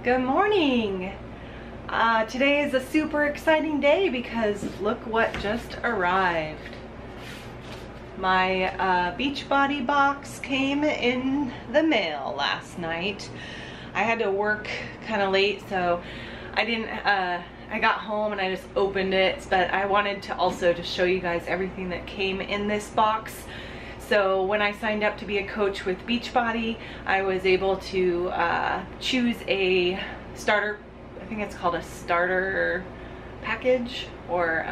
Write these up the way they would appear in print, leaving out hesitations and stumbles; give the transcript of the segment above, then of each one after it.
Good morning. Today is a super exciting day because look what just arrived. My Beachbody box came in the mail last night. I had to work kind of late, so I didn't, I got home and I just opened it, but I wanted to also just show you guys everything that came in this box. So when I signed up to be a coach with Beachbody, I was able to choose a starter, I think it's called a starter package, or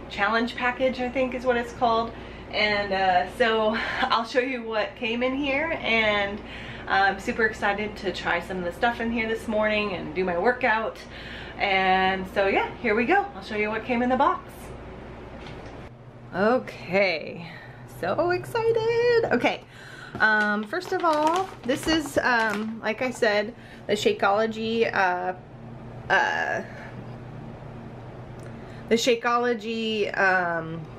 challenge package, I think is what it's called. And so I'll show you what came in here, and I'm super excited to try some of the stuff in here this morning and do my workout. And so yeah, here we go. I'll show you what came in the box. Okay. So excited. Okay, first of all, this is like I said, the Shakeology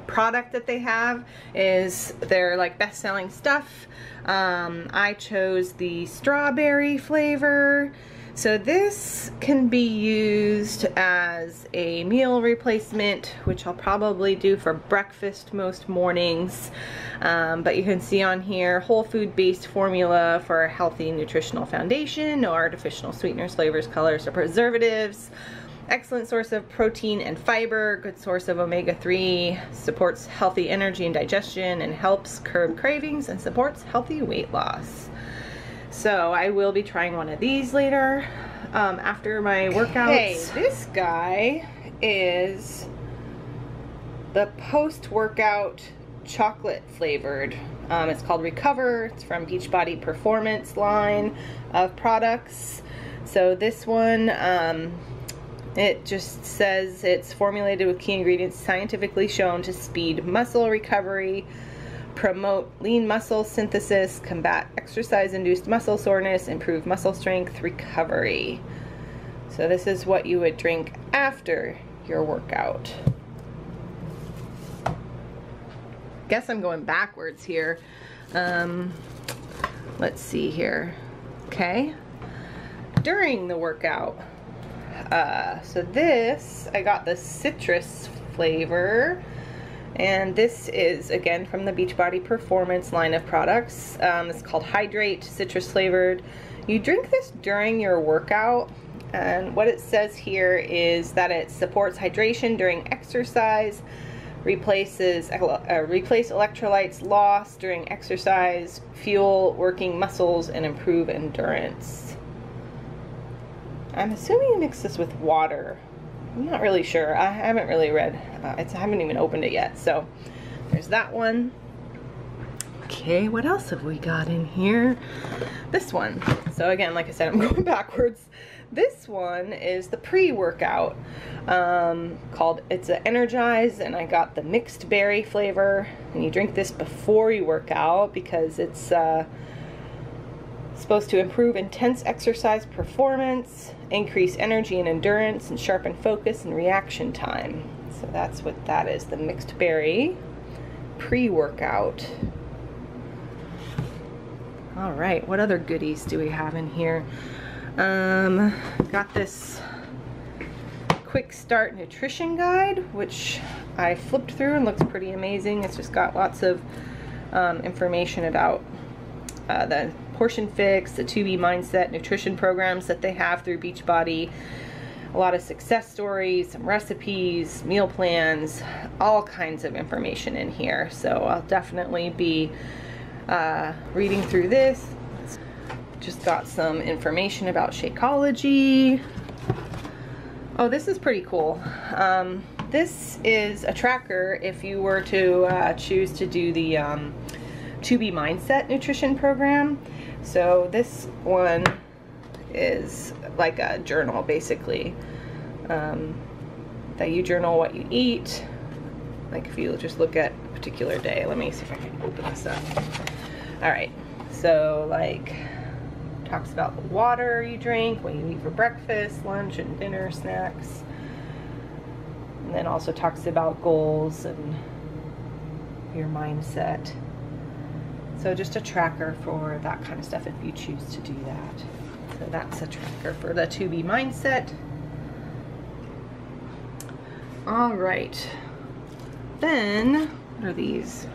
product that they have is their like best-selling stuff. I chose the strawberry flavor. So this can be used as a meal replacement, which I'll probably do for breakfast most mornings. But you can see on here, whole food based formula for a healthy nutritional foundation, no artificial sweeteners, flavors, colors, or preservatives. Excellent source of protein and fiber, good source of omega-3, supports healthy energy and digestion, and helps curb cravings and supports healthy weight loss. So I will be trying one of these later after my workouts. Okay, this guy is the post-workout chocolate flavored. It's called Recover. It's from Beachbody Performance line of products. So this one, it just says it's formulated with key ingredients scientifically shown to speed muscle recovery, promote lean muscle synthesis, combat exercise-induced muscle soreness, improve muscle strength recovery. So this is what you would drink after your workout. Guess I'm going backwards here. Let's see here. Okay. During the workout. So this, I got the citrus flavor. And this is, again, from the Beachbody Performance line of products. It's called Hydrate, citrus flavored. You drink this during your workout, and what it says here is that it supports hydration during exercise, replace electrolytes lost during exercise, fuel working muscles, and improve endurance. I'm assuming you mix this with water. I'm not really sure. I haven't really read. I haven't even opened it yet. So there's that one. Okay, what else have we got in here? This one. So again, like I said, I'm going backwards. This one is the pre-workout called, it's an Energize, and I got the mixed berry flavor. And you drink this before you work out because it's supposed to improve intense exercise performance, increase energy and endurance, and sharpen focus and reaction time. So that's what that is, the mixed berry pre-workout. All right, what other goodies do we have in here? Got this quick start nutrition guide, which I flipped through and looks pretty amazing. It's just got lots of information about the Portion Fix, the 2B Mindset nutrition programs that they have through Beachbody, a lot of success stories, some recipes, meal plans, all kinds of information in here. So I'll definitely be reading through this. Just got some information about Shakeology. Oh, this is pretty cool. This is a tracker if you were to choose to do the 2B Mindset nutrition program. So this one is like a journal, basically, that you journal what you eat. Like if you just look at a particular day. Let me see if I can open this up. All right, so like talks about the water you drink, what you eat for breakfast, lunch, and dinner snacks. And then also talks about goals and your mindset. So just a tracker for that kind of stuff if you choose to do that. So that's a tracker for the 2B mindset. All right. Then, what are these?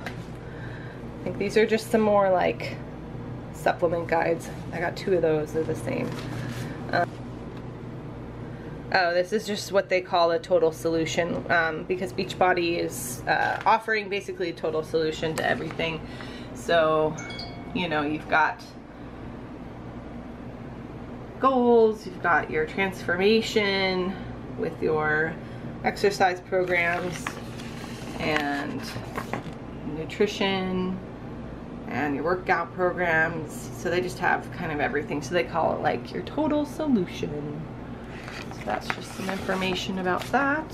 I think these are just some more like supplement guides. I got 2 of those, they're the same. Oh, this is just what they call a total solution, because Beachbody is offering basically a total solution to everything. So, you know, you've got goals, you've got your transformation with your exercise programs and nutrition and your workout programs. So they just have kind of everything. So they call it like your total solution. So that's just some information about that.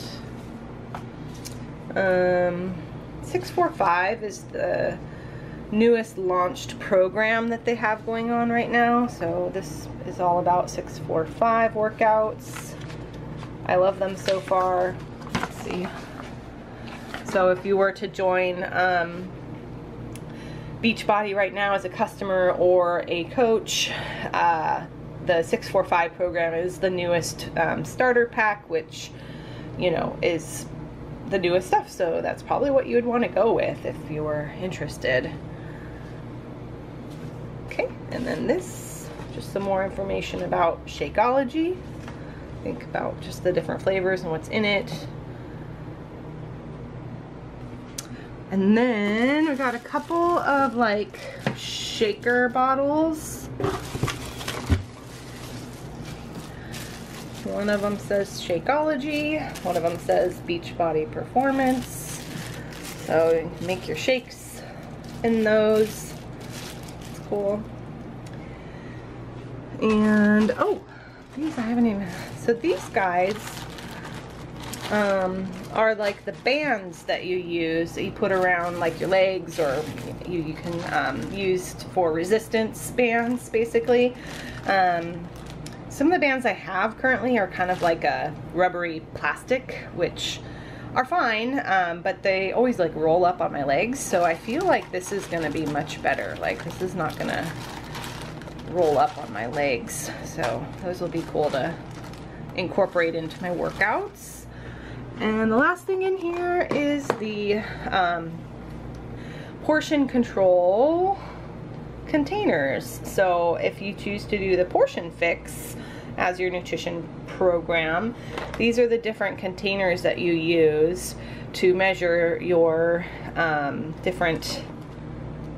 645 is the newest launched program that they have going on right now. So this is all about 645 workouts. I love them so far. Let's see. So if you were to join Beachbody right now as a customer or a coach, the 645 program is the newest starter pack, which, you know, is the newest stuff. So that's probably what you would want to go with if you were interested. Okay, and then this, just some more information about Shakeology. Think about just the different flavors and what's in it. And then we got a couple of like shaker bottles. One of them says Shakeology, one of them says Beachbody Performance. So you can make your shakes in those. It's cool. And oh, these I haven't even, so these guys are like the bands that you use, that you put around like your legs, or you can use for resistance bands basically. Some of the bands I have currently are kind of like a rubbery plastic, which are fine, but they always like roll up on my legs, so I feel like this is gonna be much better. Like this is not gonna roll up on my legs, so those will be cool to incorporate into my workouts. And the last thing in here is the portion control containers. So if you choose to do the portion fix as your nutrition program, these are the different containers that you use to measure your different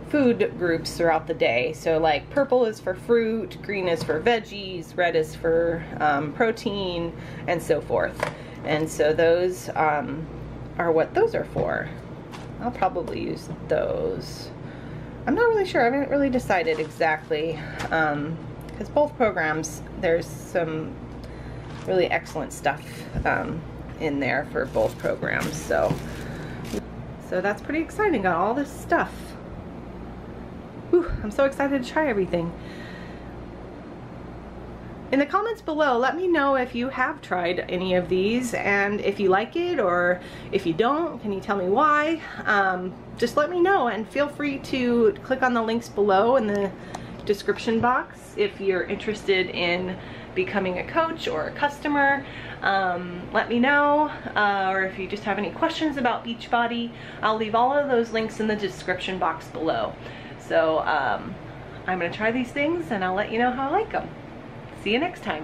food groups throughout the day. So like purple is for fruit, green is for veggies, red is for protein, and so forth. And so those are what those are for. I'll probably use those. I'm not really sure. I haven't really decided exactly, because both programs, there's some really excellent stuff in there for both programs. So that's pretty exciting. Got all this stuff. Whew, I'm so excited to try everything. In the comments below, let me know if you have tried any of these, and if you like it, or if you don't, can you tell me why? Just let me know, and feel free to click on the links below in the description box if you're interested in becoming a coach or a customer. Let me know, or if you just have any questions about Beachbody, I'll leave all of those links in the description box below. So I'm gonna try these things and I'll let you know how I like them. See you next time.